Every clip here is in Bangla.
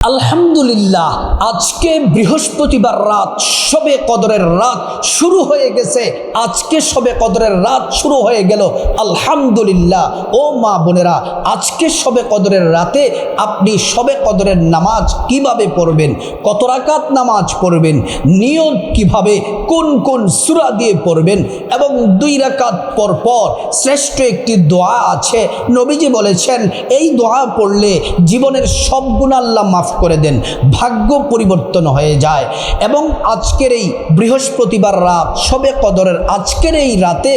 আলহামদুলিল্লাহ, আজকে বৃহস্পতিবার রাত, শবে কদরের রাত শুরু হয়ে গেছে। আজকে শবে কদরের রাত শুরু হয়ে গেল। আলহামদুলিল্লাহ। ও মা বোনেরা, আজকে শবে কদরের রাতে আপনি শবে কদরের নামাজ কিভাবে পড়বেন, কত রাকাত নামাজ পড়বেন, নিয়ত কিভাবে, কোন কোন সূরা দিয়ে পড়বেন, এবং 2 রাকাত পর পর শ্রেষ্ঠ একটি দোয়া আছে। নবীজি বলেছেন এই দোয়া পড়লে জীবনের সব গুনাহ আল্লাহ মাফ করে দেন, ভাগ্য পরিবর্তন হয়ে যায়। এবং আজকের এই বৃহস্পতিবার রাত, শবে কদরের আজকের এই রাতে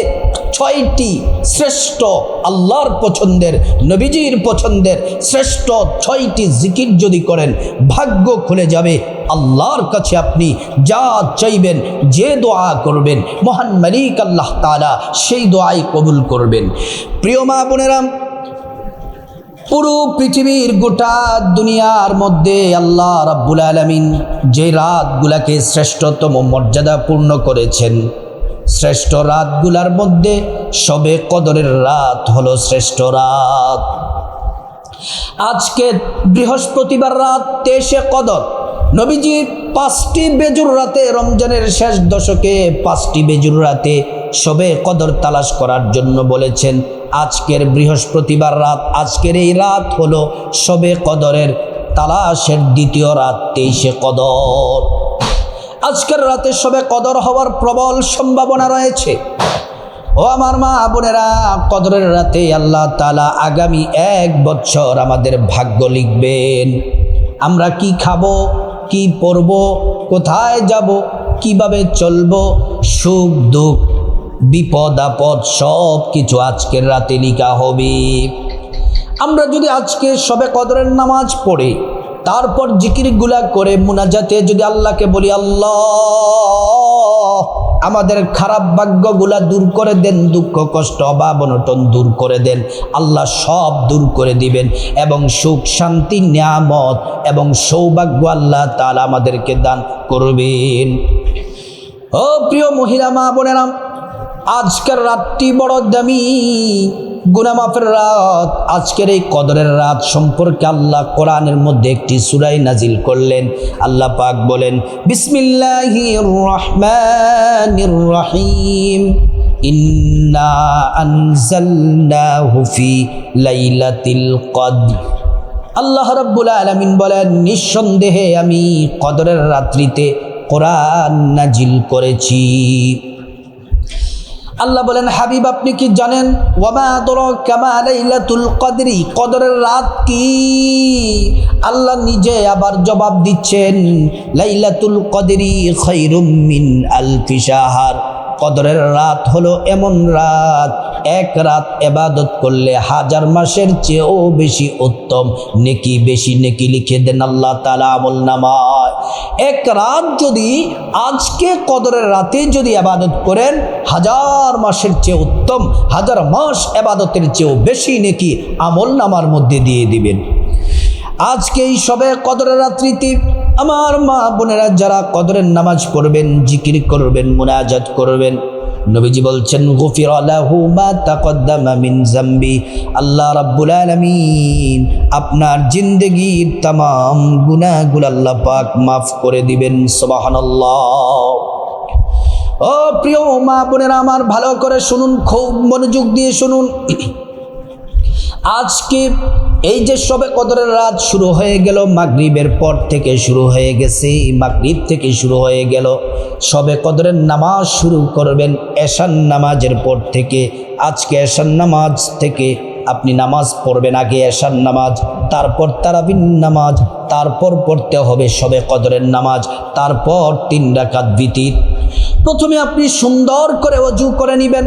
6টি শ্রেষ্ঠ আল্লাহর পছন্দের, নবীজির পছন্দের শ্রেষ্ঠ 6টি জিকির যদি করেন, ভাগ্য খুলে যাবে। আল্লাহর কাছে আপনি যা চাইবেন, যে দোয়া করবেন, মহান মালিক আল্লাহ তাআলা সেই দোয়াই কবুল করবেন। প্রিয় মা বোনেরা, পুরো পৃথিবীর গোটা দুনিয়ার মধ্যে আল্লাহ রাব্বুল আলামিন যে রাতগুলাকে শ্রেষ্ঠতম মর্যাদাপূর্ণ করেছেন, শ্রেষ্ঠ রাতগুলার মধ্যে শবে কদরের রাত হলো শ্রেষ্ঠ রাত। আজকে বৃহস্পতিবার রাত 23 কদর। নবীজি 5টি বেজুর রাতে, রমজানের শেষ দশকে 5টি বেজুর রাতে শবে কদর তালাশ করার জন্য বলেছেন। আজকের বৃহস্পতিবার রাত, আজকের এই রাত হলো শবে কদরের তালাশের দ্বিতীয় রাত, 23 কদর। আজকের রাতে শবে কদর হওয়ার প্রবল সম্ভাবনা রয়েছে। ও আমার মা বোনেরা, কদরের রাতে আল্লাহ তাআলা আগামী 1 বছর আমাদের ভাগ্য লিখবেন। আমরা কি খাবো, কি পরব, কোথায় যাব, কিভাবে চলবো, সুখ দুঃখ, বিপদ আপদ সব কিছু আজকের রাতে লিখা হবে। আমরা যদি আজকে শবে কদরের নামাজ পড়ে, তারপর জিকিরগুলা করে মুনাজাতে যদি আল্লাহকে বলি, আল্লাহ আমাদের খারাপ ভাগ্যগুলা দূর করে দেন, দুঃখ কষ্ট অভাব অনটন দূর করে দেন, আল্লাহ সব দূর করে দিবেন এবং সুখ শান্তি নিয়ামত এবং সৌভাগ্য আল্লাহ তাআলা আমাদেরকে দান করবেন। ও প্রিয় মহিলা মা বোনেরা, আজকের রাতটি বড় দামি, গুনাহ মাফের রাত। আজকের এই কদরের রাত সম্পর্কে আল্লাহ কোরআনের মধ্যে একটি সূরা নাজিল করলেন। আল্লাহ পাক বলেন, বিসমিল্লাহির রহমানির রহিম, ইন্না আনজালনাহু ফি লাইলাতিল কদর। আল্লাহ রাব্বুল আলামিন বলেন, নিঃসন্দেহে আমি কদরের রাত্রিতে কোরআন নাজিল করেছি। আল্লাহ বলেন, হাবিব আপনি কি জানেন, ওয়ামা আদরাকা মা লাইলাতুল কদরি, কদরের রাত কি? আল্লাহ নিজে আবার জবাব দিচ্ছেন, লাইলাতুল কদরি খায়রুম মিন আলফি শাহর। কদরের রাত হলো এমন রাত, এক রাত ইবাদত করলে 1000 মাসের চেয়েও বেশি উত্তম, নেকি বেশি নেকি লিখে দেন আল্লাহ তাআলা আমলনামায়। এক রাত যদি আজকে কদরের রাতে যদি ইবাদত করেন, 1000 মাসের চেয়ে উত্তম, 1000 মাস ইবাদতের চেয়েও বেশি নেকি আমলনামার মধ্যে দিয়ে দিবেন। আজকে এই শবে কদরের রাত্রিতে আমার মা বোনেরা যারা কদরের নামাজ পড়বেন, জিকির করবেন, মুনাজাত করবেন, নবীজি বলছেন, গুফিরা লাহু মা তাকদ্দামা মিন যামবি। আল্লাহ রাব্বুল আলামিন আপনার জিন্দেগীর तमाम গুনাহগুলো আল্লাহ পাক মাফ করে দিবেন। সুবহানাল্লাহ। ও প্রিয় মা বোনেরা আমার, ভালো করে শুনুন, খুব মনোযোগ দিয়ে শুনুন। আজকে এই যে শবে কদরের রাত শুরু হয়ে গেল, মাগরিবের পর থেকে শুরু হয়ে গেছে, মাগরিব থেকে শুরু হয়ে গেল। শবে কদরের নামাজ শুরু করবেন এশার নামাজের পর থেকে। আজকে এশার নামাজ থেকে আপনি নামাজ পড়বেন, আগে এশার নামাজ, তারপর তারাবির নামাজ, তারপর পড়তে হবে শবে কদরের নামাজ, তারপর 3 রাকাত বিতির। প্রথমে আপনি সুন্দর করে ওযু করে নেবেন।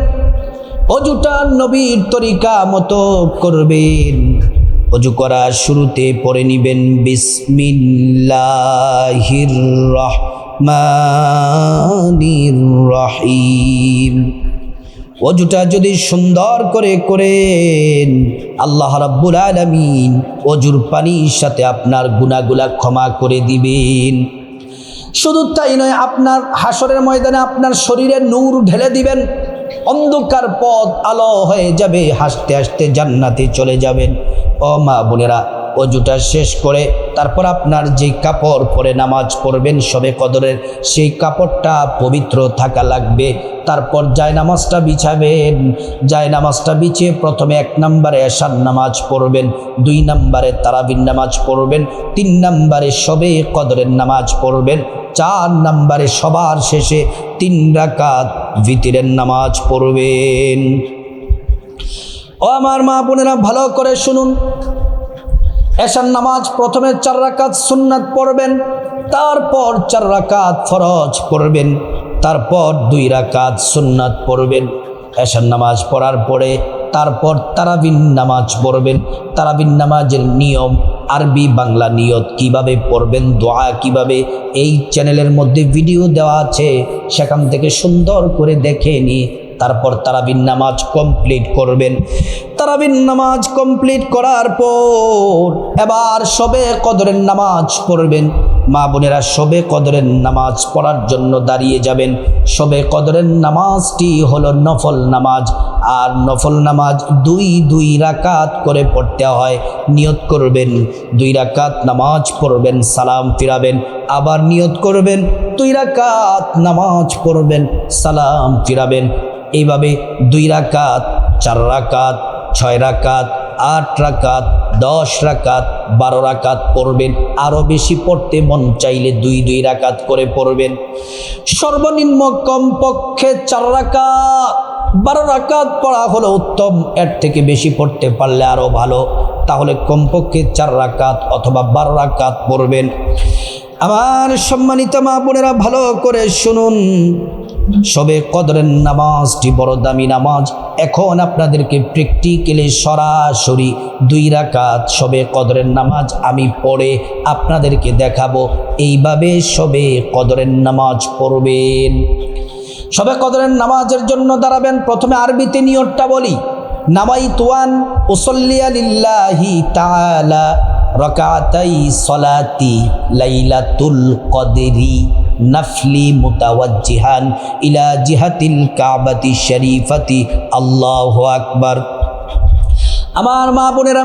ওযুটা নবীর তরিকা মতো করবেন। ওযু করার শুরুতে পড়ে নেবেন বিসমিল্লাহির রহমানির রহিম। ওযুটা যদি সুন্দর করে করেন, আল্লাহ রাব্বুল আলামিন ওযুর পানির সাথে আপনার গুনাহগুলা ক্ষমা করে দিবেন। শুধু তাই নয়, আপনার হাসরের ময়দানে আপনার শরীরে নূর ঢেলে দিবেন, অন্ধকার পথ আলো হয়ে যাবে, হাসতে হাসতে জান্নাতে চলে যাবেন। ও মা বোনেরা, অজুটা শেষ করে তারপর আপনার যেই কাপড় পরে নামাজ পড়বেন শবে কদরের, সেই কাপড়টা পবিত্র থাকা লাগবে। তারপর জায়নামাজটা বিছাবেন। জায়নামাজটা বিছিয়ে প্রথমে 1 নম্বরে এশার নামাজ পড়বেন, 2 নম্বরে তারাবির নামাজ পড়বেন, 3 নম্বরে শবে কদরের নামাজ পড়বেন, 4 নম্বরে সবার শেষে 3 রাকাত ভিতরের নামাজ পড়বেন। ও আমার মা বোনেরা, ভালো করে শুনুন। এশার নামাজ প্রথমে 4 রাকাত সুন্নাত পড়বেন, তারপর 4 রাকাত ফরজ পড়বেন, তারপর 2 রাকাত সুন্নাত পড়বেন। এশার নামাজ পড়ার পরে তারপর তারাবির নামাজ পড়বেন। তারাবির নামাজের নিয়ম, আরবি বাংলা নিয়ত কিভাবে পড়বেন, দোয়া কিভাবে, এই চ্যানেলের মধ্যে ভিডিও দেওয়া আছে, সেখান থেকে সুন্দর করে দেখে নিয়ে তারপর তারাবির নামাজ কমপ্লিট করবেন। তারাবির নামাজ কমপ্লিট করার পর এবার শবে কদরের নামাজ পড়বেন। মা বোনেরা, শবে কদরের নামাজ পড়ার জন্য দাঁড়িয়ে যাবেন। শবে কদরের নামাজটি হলো নফল নামাজ, আর নফল নামাজ 2 রাকাত করে পড়তে হয়। নিয়ত করবেন 2 রাকাত নামাজ পড়বেন, সালাম ফিরাবেন, আবার নিয়ত করবেন 2 রাকাত নামাজ পড়বেন, সালাম ফিরাবেন। এইভাবে 2 রাকাত, 4 রাকাত, 6 রাকাত, 8 রাকাত, 10 রাকাত, 12 রাকাত পড়বেন। আরও বেশি পড়তে মন চাইলে 2 রাকাত করে পড়বেন। সর্বনিম্ন কমপক্ষে 4 রাকাত, 12 রাকাত পড়া হলো উত্তম। এর থেকে বেশি পড়তে পারলে আরও ভালো। তাহলে কমপক্ষে 4 রাকাত অথবা 12 রাকাত পড়বেন। আমার সম্মানিত মা বোনেরা, ভালো করে শুনুন। শবে কদরের নামাজটি বড় দামি নামাজ। এখন আপনাদেরকে প্র্যাকটিক্যালি সরাসরি 2 রাকাত শবে কদরের নামাজ আমি পড়ে আপনাদেরকে দেখাবো। এইভাবে শবে কদরের নামাজ পড়বেন। শবে কদরের নামাজের জন্য দাঁড়াবেন। প্রথমে আরবিতে নিয়তটা বলি। নাওয়াইতু আন উসাল্লিয়া লিল্লাহি তাআলা রাকাতাই সলাতি লাইলাতুল কদরি নফলি মুতাওয়াজ্জিহান ইলা জিহাতিল কাবাতি শরীফাতি। আল্লাহু আকবার। আমার মা বোনেরা,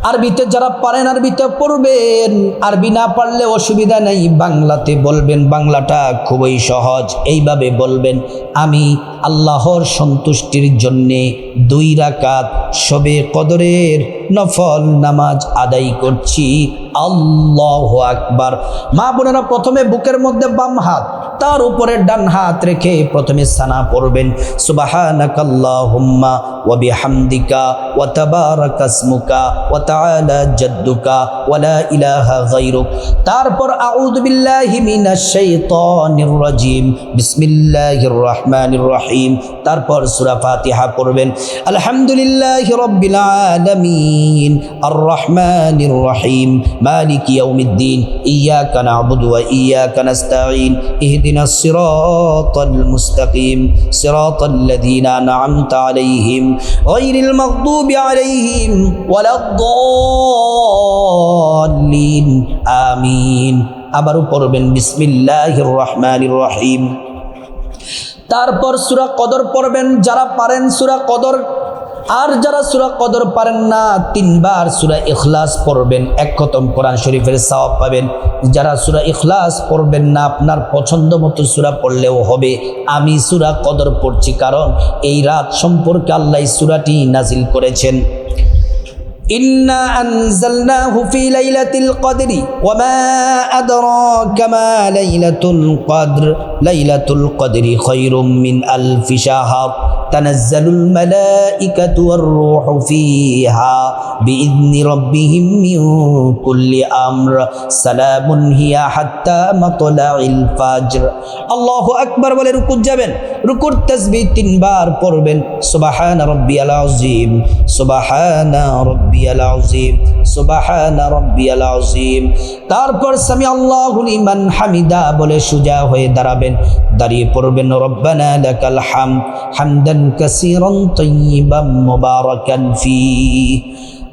আরবিতে যারা পারেন আরবিতে পড়বেন, আরবি না পারলে অসুবিধা নেই, বাংলাতে বলবেন। বাংলাটা খুবই সহজ। এইভাবে বলবেন, আমি আল্লাহর সন্তুষ্টির জন্যে 2 রাকাত শবে কদরের নফল নামাজ আদায় করছি। আল্লাহু আকবার। মা বোনেরা, প্রথমে বুকের মধ্যে বাম হাত, তার উপরে ডান হাত রেখে প্রথমে সানা পড়বেন। সুবহানাকাল্লাহুম্মা ওয়া বিহামদিকা ওয়া তাবারাকা ইসমুকা ওয়া তাআলা জাদ্দুকা ওয়া লা ইলাহা গায়রুক। তারপর আউযু বিল্লাহি মিনাশ শাইতানির রাজিম, বিসমিল্লাহির রহমানির রহিম। তারপর সূরা ফাতিহা পড়বেন। আলহামদুলিল্লাহি রাব্বিল আলামিন আর রহমানির রহিম মালিকি ইয়াউমিদ্দিন ইয়্যাকা না'বুদু ওয়া ইয়্যাকা নাস্তাঈন ইহদিনাস সিরাতাল মুস্তাকিম সিরাতাল লাযীনা আন'আমতা আলাইহিম গায়রিল মাগদুবি আলাইহিম ওয়ালাদ-দাল্লিন আমিন। আবারও পড়বেন বিসমিল্লাহির রহমানির রহিম। তারপর সূরা কদর পড়বেন। যারা পারেন সূরা কদর, আর যারা সূরা কদর পারেন না 3 বার সূরা ইখলাস পড়বেন। 1 খতম কোরআন শরীফের সওয়াব পাবেন। যারা সূরা ইখলাস পড়বেন না, আপনার পছন্দ মতো সূরা পড়লেও হবে। আমি সূরা কদর পড়ছি, কারণ এই রাত সম্পর্কে আল্লাহ সূরাটি নাজিল করেছেন। ইন্না আনজালনাহু ফি লাইলাতিল কদরি ওয়া মা আদরাকা মা লাইলাতুল কদর লাইলাতুল কদরি খায়রুম মিন আলফি শাহর তানাজ্জালুল মালাইকাতু ওয়ার রূহু ফিহা বিইذনি রাব্বিহিম মিন কুল্লি আমর সালামুন হিয়া হাত্তা মাতলাইল ফাজর। আল্লাহু আকবার বলে রুকুত যাবেন। রুকুর তাসবিহ 3 বার পড়বেন। সুবহান রাব্বিয়াল আযীম, সুবহানা রাব্বিয়াল আযীম, সুবহানা রাব্বিয়াল আযীম। তারপর সামি আল্লাহু লিমান হামিদা বলে সোজা হয়ে দাঁড়াবেন। দাঁড়িয়ে পড়বেন রব্বানা লাকাল হামদ হামদান কাসীরান তাইয়িবান মুবারাকান ফীহি।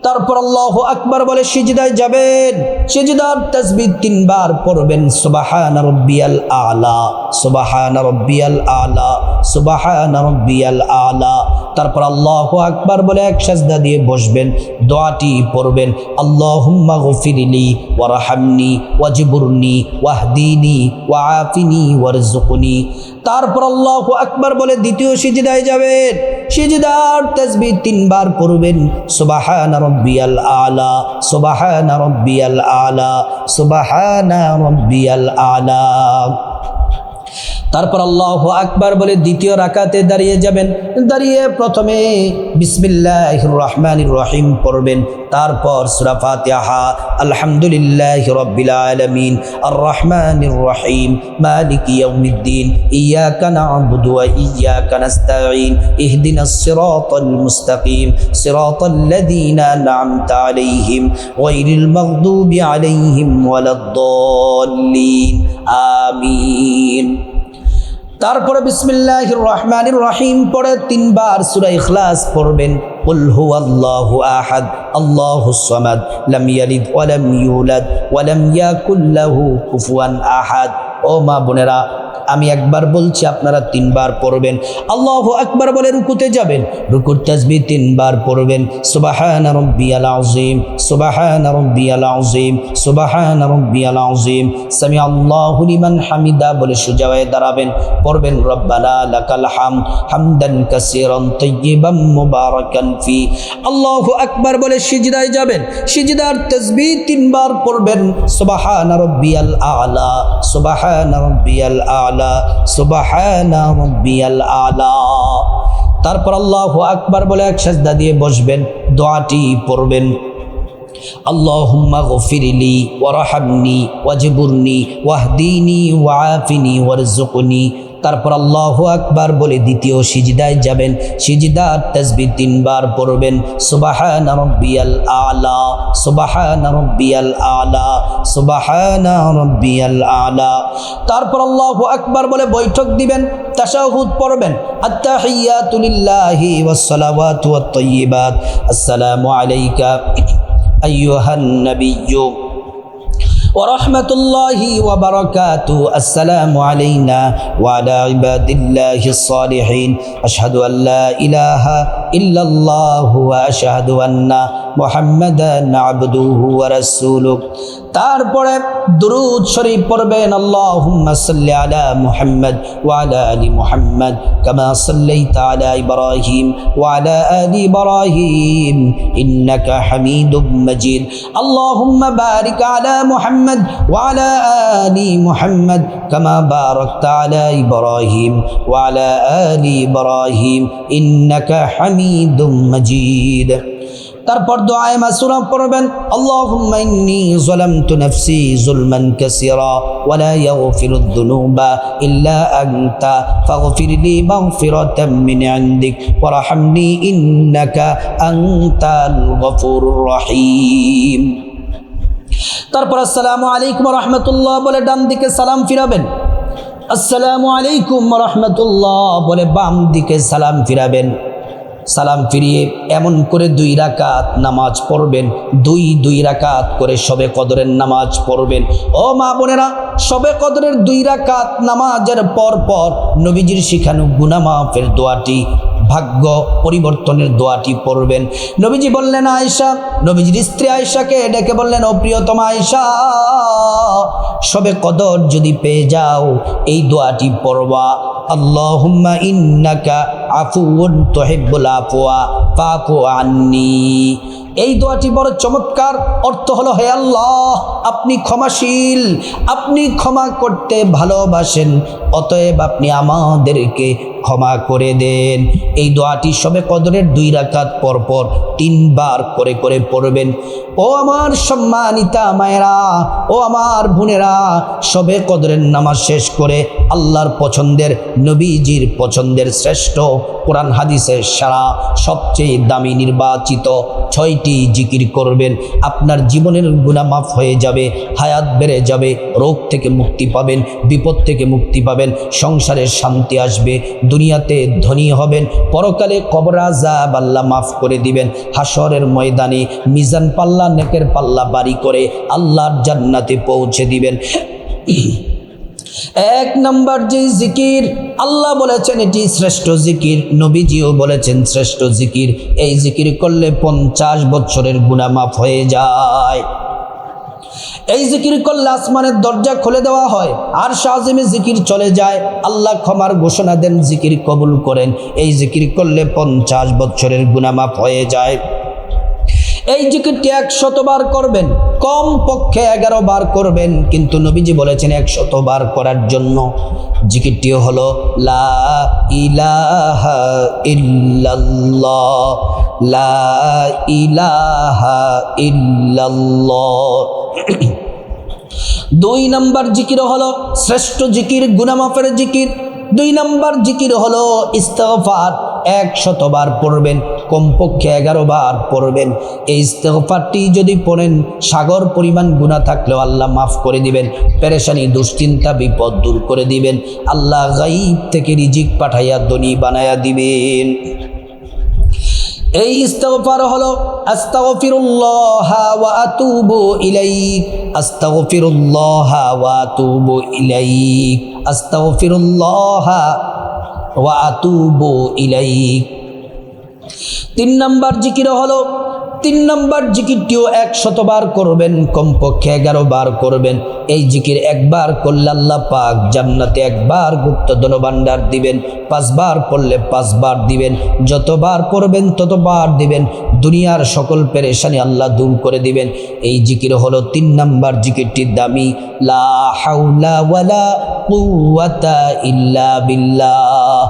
তারপর আল্লাহু আকবার বলে সিজদায় যাবেন, সিজদার তাসবিহ 3 বার পড়বেন, সুবহান রাব্বিয়াল আলা, সুবহান রাব্বিয়াল আলা, সুবহান রাব্বিয়াল আলা। তারপর আল্লাহু আকবার বলে এক সিজদা দিয়ে বসবেন, দোয়াটি পড়বেন, আল্লাহুম্মা গফিরলি ওয়ারহামনি ওয়াজবুরনি ওয়াহদিনি ওয়াআফিনি ওয়ারযুকনি। তারপর আল্লাহু আকবার বলে দ্বিতীয় সিজদায় যাবেন, সিজদার তাসবিহ 3 বার পড়বেন, সুবহান রাব্বিয়াল আলা, সুবহান রাব্বিয়াল আলা, সুবহান রাব্বিয়াল আলা। তারপর আল্লাহু আকবার বলে দ্বিতীয় রাকাতে দাঁড়িয়ে যাবেন, দাঁড়িয়ে প্রথমে বিসমিল্লাহির রহমানির রহিম পড়বেন, তারপর সূরা ফাতিহা, আলহামদুলিল্লাহি রাব্বিল আলামিন আর রহমানির রহিম মালিকি ইয়াউমিদ্দিন ইয়াকা না'বুদু ওয়া ইয়াকা নাস্তাঈন ইহদিনাস সিরাতাল মুস্তাকিম সিরাতাল লাযীনা আন'আমতা আলাইহিম গায়রিল মাগদুবি আলাইহিম ওয়ালাদ-দাল্লিন আমিন। তারপরে বিসমিল্লাহির রহমানির রহিম পড়ে 3 বার সূরা ইখলাস পড়বেন, কুল হুয়াল্লাহু আহাদ আল্লাহুস সামাদ লাম ইয়ালিদ ওয়া লাম ইউলাদ ওয়া লাম ইয়াকুল লাহু কুফুয়ান আহাদ। ও মা বোনেরা, আমি একবার বলছি, আপনারা 3 বার পড়বেন। আল্লাহু আকবার বলে রুকুতে যাবেন, রুকুর তাসবিহ 3 বার পড়বেন, সুবহান রাব্বিয়াল আযীম, সুবহান রাব্বিয়াল আযীম, সুবহান রাব্বিয়াল আযীম, সামি আল্লাহু লিমান হামিদা বলে সোজা হয়ে দাঁড়াবেন, পড়বেন রব্বানা লাকাল হামদ হামদান কাসীরান তাইয়িবান মুবারাকান ফি। আল্লাহু আকবার বলে সিজদায় যাবেন, সিজদার তাসবিহ 3 বার পড়বেন, সুবহান রাব্বিয়াল আলা, সুবহান রাব্বিয়াল আলা, সুবহান রাব্বিয়াল আলা। তারপর আল্লাহু আকবার বলে এক সিজদা দিয়ে বসবেন, দোয়াটি পড়বেন, আল্লাহুম্মা গফিরলি ওয়ারহামনি ওয়াজবুরনি ওয়াহদিনি ওয়াআফিনি ওয়ারযুকনি। তারপর আল্লাহু আকবার বলে দ্বিতীয় সিজদায় যাবেন, সিজদার তাসবিহ 3 বার পড়বেন, সুবহান রাব্বিয়াল আলা, সুবহান রাব্বিয়াল আলা, সুবহান রাব্বিয়াল আলা। তারপর আল্লাহু আকবার বলে বৈঠক দিবেন, তাশাহুদ পড়বেন, আত্তাহিয়াতু লিল্লাহি ওয়াস সালাওয়াতু ওয়াত তাইয়্যিবাত, আসসালামু আলাইকা আইয়ুহান নাবিয়্যু ورحمة الله وبركاته السلام علينا وعلى عباد الله الصالحين أشهد أن لا إله إلا الله وأشهد أن محمدا عبده ورسوله। তারপরে দুরূদ শরীফ পড়বেন, আল্লাহুম্মা সাল্লি আলা মুহাম্মদ ওয়া আলা আলি মুহাম্মদ কামা সাল্লাইতা আলা ইব্রাহিম ওয়া আলা আলি ইব্রাহিম ইন্নাকা হামিদুম মাজিদ। আল্লাহুম্মা বারিক আলা মুহাম্মদ ওয়া আলা আলি মুহাম্মদ কামা বারাকতা আলা ইব্রাহিম ওয়া আলা আলি ইব্রাহিম ইন্নাকা হামিদুম মাজিদ। তারপর দোয়ায়ে মাসুরা পড়বেন, আল্লাহুম্মা ইন্নী যালামতু নাফসি যুলমান কাসীরা ওয়া লা ইয়াগফিরুদ যুনুবা ইল্লা আনতা ফাগফিরলি মাগফিরাতাম মিন ইনদিক ওয়ারহামনি ইন্নাকা আনতাল গফুরুর রহিম। তারপর আসসালামু আলাইকুম ওয়া রাহমাতুল্লাহ বলে ডান দিকে সালাম ফিরাবেন, আসসালামু আলাইকুম ওয়া রাহমাতুল্লাহ বলে বাম দিকে সালাম ফিরাবেন। সালাম ফিরিয়ে এমন করে 2 রাকাত নামাজ পড়বেন, 2 রাকাত করে শবে কদরের নামাজ পড়বেন। ও মা বোনেরা, শবে কদরের 2 রাকাত নামাজের পর পর নবীজির শিখানো গুনাহ মাফের দোয়াটি, ভাগ্য পরিবর্তনের দোয়াটি পড়বেন। নবীজি বললেন আয়েশা, নবীজির স্ত্রী আয়েশাকে ডেকে বললেন, ও প্রিয়তমা আয়েশা, শবে কদর যদি পেয়ে যাও এই দোয়াটি পড়বা, আল্লাহুম্মা ইন্নাকা আফুউন তুহিব্বুল আফওয়া ফাফু আন্নি। এই দোয়াটি বড় চমৎকার, অর্থ হলো, হে আল্লাহ, আপনি ক্ষমাশীল, আপনি ক্ষমা করতে ভালোবাসেন, অতএব আপনি আমাদেরকে ক্ষমা করে দেন। এই দোয়াটি শবে কদরের 2 রাকাত পর পর 3 বার করে করে পড়বেন। ও আমার সম্মানিতা মায়েরা, ও আমার বোনেরা, শবে কদরের নামাজ শেষ করে আল্লাহর পছন্দের, নবীজির পছন্দের শ্রেষ্ঠ কোরআন হাদিসের সারা সবচেয়ে দামি নির্বাচিত 6টি জিকির করবেন। আপনার জীবনের গুনাহ মাফ হয়ে যাবে, হায়াত বেড়ে যাবে, রোগ থেকে মুক্তি পাবেন, বিপদ থেকে মুক্তি পাবেন, সংসারের শান্তি আসবে, দুনিয়াতে ধনী হবেন, পরকালে কবর আযাব আল্লাহ মাফ করে দিবেন, হাসরের ময়দানে মিজান পাল্লা নেকের পাল্লা বাড়ি করে আল্লাহর জান্নাতে পৌঁছে দিবেন। এক নাম্বার যে জিকির আল্লাহ বলেছেন এটি শ্রেষ্ঠ জিকির, নবীজিও বলেছেন শ্রেষ্ঠ জিকির, এই জিকির করলে 50 বছরের গুনাহ মাফ হয়ে যায়। এই জিকির করলে আসমানের দরজা খুলে দেওয়া হয়, আর শাহজিমে জিকির চলে যায়, আল্লাহ ক্ষমার ঘোষণা দেন, জিকির কবুল করেন। এই জিকির করলে 50 বছরের গুনাহ মাফ হয়ে যায়। এই জিকিরটি 100 বার করবেন, কম পক্ষে 11 বার করবেন, কিন্তু নবীজি বলেছেন 100 বার করার জন্য। জিকিরটি হলো লা ইলাহা ইল্লাল্লাহ, লা ইলাহা ইল্লাল্লাহ। 2 নাম্বার জিকির হলো শ্রেষ্ঠ জিকির, গুনাহ মাফের জিকির। 2 নাম্বার জিকির হলো ইস্তিগফার, 100 বার পড়বেন, কমপক্ষে 11 বার পড়বেন। এই ইস্তিগফারটি যদি পড়েন, সাগর পরিমাণ গুনাহ থাকলেও আল্লাহ মাফ করে দিবেন, পেরেশানি দুশ্চিন্তা বিপদ দূর করে দিবেন, আল্লাহ গায়ব থেকে রিজিক পাঠাইয়া ধনী বানায়া দিবেন। এই ইস্তিগফার হলো আস্তাগফিরুল্লাহ ওয়া আতুবু ইলাইহি, আস্তাগফিরুল্লাহ ওয়া আতুবু ইলাইহি, আস্তাগফিরুল্লাহ ওয়া আতুবু ইলাইহি। 3 নাম্বার জিকির হলো, 3 নাম্বার জিকিরটিও 100 বার করবেন, কমপক্ষে 11 বার করবেন। এই জিকির একবার করলে আল্লাহ পাক জান্নাতে একবার গুপ্ত ধনভাণ্ডার দিবেন, 5 বার পড়লে 5 বার দিবেন, যতবার পড়বেন ততবার দিবেন, দুনিয়ার সকল পেরেশানি আল্লাহ দূর করে দিবেন। এই জিকির হলো 3 নাম্বার জিকিরটির দামি, লা হাওলা ওয়ালা কুওয়াতা ইল্লা বিল্লাহ,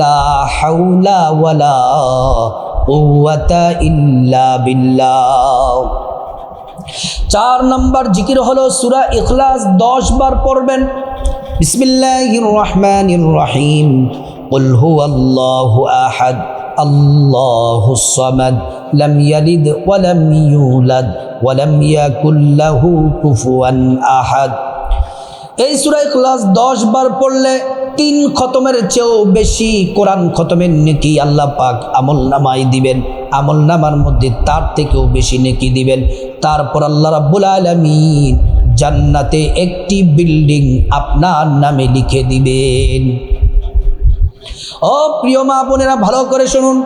লা হাওলা ওয়ালা কুওয়াতা ইল্লা বিল্লাহ। 4 নাম্বার জিকির হলো সূরা ইখলাস 10 বার পড়বেন। বিসমিল্লাহির রহমানির রহিম, কুল হুয়াল্লাহু আহাদ, আল্লাহুস সামাদ, লাম ইয়ালিদ ওয়া লাম ইউলাদ ওয়া লাম ইয়াকুল লাহু কুফুয়ান আহাদ। এই সূরা ইখলাস 10 বার পড়লে 3 খতমের চেয়েও বেশি কোরআন খতমের নেকি আল্লাহ পাক আমলনামায় দিবেন, আমলনামার মধ্যে তার থেকেও বেশি নেকি দিবেন। তারপর আল্লাহ রাব্বুল আলামিন জান্নাতে একটি বিল্ডিং আপনার নামে লিখে দিবেন। ও প্রিয় মা বোনেরা, ভালো করে শুনুন,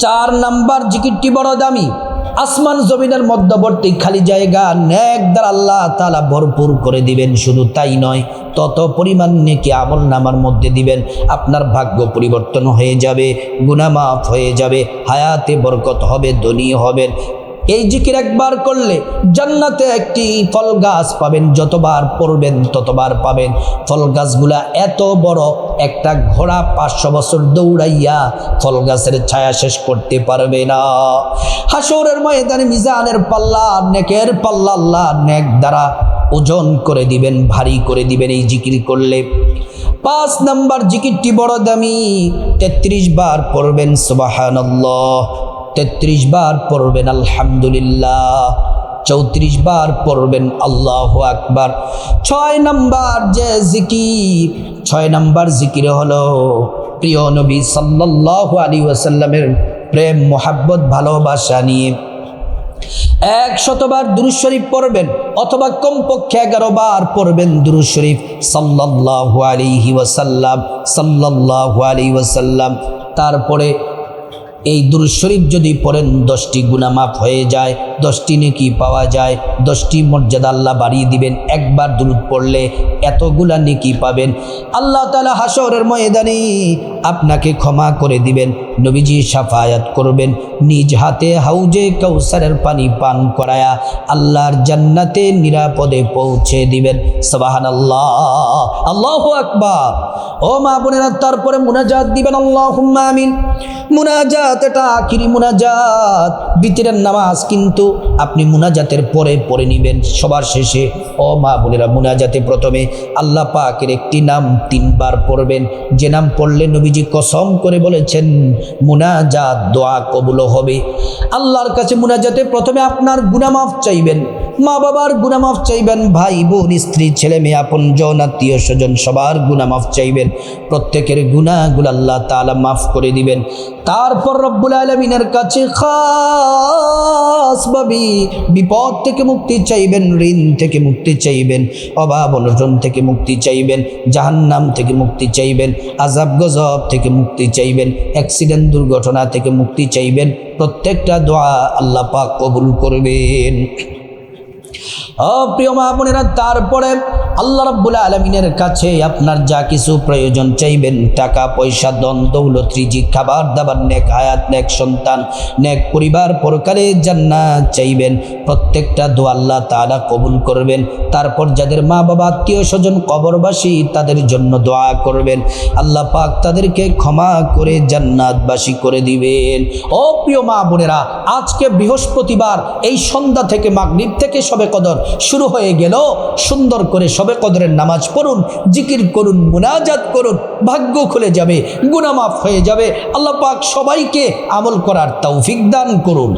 4 নাম্বার জিকিরটি বড় দামি। আসমান জমিনের মধ্যবর্তী খালি জায়গা নেক দ্বারা আল্লাহ তাআলা ভরপুর করে দিবেন। শুধু তাই নয়, তত পরিমাণ নেকি আমল নামার মধ্যে দিবেন, আপনার ভাগ্য পরিবর্তন হয়ে যাবে, গুনাহ মাফ হয়ে যাবে, হায়াতে বরকত হবে, ধনী হবেন। এই জিকির একবার করলে জান্নাতে একটি ফল গাছ পাবেন, যতবার পড়বেন ততবার পাবেন। ফল গাছগুলা এত বড়, একটা ঘোড়া 500 বছর দৌড়াইয়া ফল গাছের ছায়া শেষ করতে পারবে না। হাসরের ময়দানে মিজানের পাল্লা, নেকের পাল্লা আল্লাহ নেক দ্বারা ওজন করে দিবেন, ভারী করে দিবেন এই জিকির করলে। 5 নাম্বার জিকিরটি বড় দামি, 33 বার পড়বেন সুবহানাল্লাহ, 33 বার পড়বেন আলহামদুলিল্লাহ, 34 বার পড়বেন আল্লাহু আকবার। 6 নাম্বার যে জিকির, 6 নাম্বার জিকির হলো প্রিয় নবী সাল্লাল্লাহু আলাইহি ওয়াসাল্লামের প্রেম মোহাব্বত ভালোবাসা নিয়ে 100 বার দুরূদ শরীফ পড়বেন, অথবা কমপক্ষে 11 বার পড়বেন দুরূদ শরীফ সাল্লাল্লাহু আলাইহি ওয়াসাল্লাম, সাল্লাল্লাহু আলাইহি ওয়াসাল্লাম। তারপরে এই দুরূদ শরীফ যদি পড়েন 10টি গুনাহ মাফ হয়ে যায়, 10টি নেকি পাওয়া যায়, 10টি মর্যাদা আল্লাহ বাড়িয়ে দিবেন। একবার দুরূদ পড়লে এতগুলা নেকি পাবেন। আল্লাহ তাআলা হাসরের ময়দানে আপনাকে ক্ষমা করে দিবেন, নবীজি শাফায়াত করবেন, নিজ হাতে হাউজে কাউসারের পানি পান করায়া আল্লাহর জান্নাতে নিরাপদে পৌঁছে দিবেন। সুবহানাল্লাহ, আল্লাহু আকবার। ও মা বোনেরা, তারপরে মুনাজাত দিবেন, আল্লাহুম্মা আমিন। মুনাজাত এটা আখিরি মুনাজাত, বিতরের নামাজ কিন্তু আপনি মুনাজাতের পরে পড়ে নেবেন সবার শেষে। ও মা বোনেরা, মুনাজাতে প্রথমে আল্লাহ পাকের একটি নাম 3 বার পড়বেন, যে নাম পড়লে নবীজি কসম করে বলেছেন মুনাজাত দোয়া কবুল হবে। আল্লাহর কাছে মুনাজাতে প্রথমে আপনার গুনাহ মাফ চাইবেন, মা বাবার গুনাহ মাফ চাইবেন, ভাই বোন স্ত্রী ছেলে মেয়ে আপনজন আত্মীয় স্বজন সবার গুনাহ মাফ চাইবেন, প্রত্যেকের গুনাহগুলো আল্লাহ তাআলা মাফ করে দিবেন। তারপর রব্বুল আলামিনের কাছে খাস ভাবে বিপদ থেকে মুক্তি চাইবেন, ঋণ থেকে মুক্তি চাইবেন, অভাব অনটন থেকে মুক্তি চাইবেন, জাহান্নাম থেকে মুক্তি চাইবেন, আযাব গজব থেকে মুক্তি চাইবেন, অ্যাক্সিডেন্ট দুর্ঘটনা থেকে মুক্তি চাইবেন। প্রত্যেকটা দোয়া আল্লাহ পাক কবুল করবেন। প্রিয় মা বোনেরা, তারপরে আল্লাহ রাব্বুল আলামিনের কাছে আপনার যা কিছু প্রয়োজন চাইবেন, টাকা পয়সা ধন দৌলত রিজিক খাবার দাবার নেক হায়াত নেক সন্তান নেক পরিবার পরকালে জান্নাত চাইবেন। প্রত্যেকটা দোয়া আল্লাহ তাআলা কবুল করবেন। তারপর যাদের মা বাবা আত্মীয় স্বজন কবরবাসী তাদের জন্য দোয়া করবেন, আল্লাহ পাক তাদেরকে ক্ষমা করে জান্নাতবাসী করে দিবেন। ও প্রিয় মা বোনেরা, আজকে বৃহস্পতিবার, এই সন্ধ্যা থেকে মাগরিব থেকে শবে কদর শুরু হয়ে গেল। সুন্দর করে শবে কদরের নামাজ পড়ুন, জিকির করুন, মুনাজাত করুন, ভাগ্য খুলে যাবে, গুনাহ মাফ হয়ে যাবে। আল্লাহ পাক সবাইকে আমল করার তৌফিক দান করুন।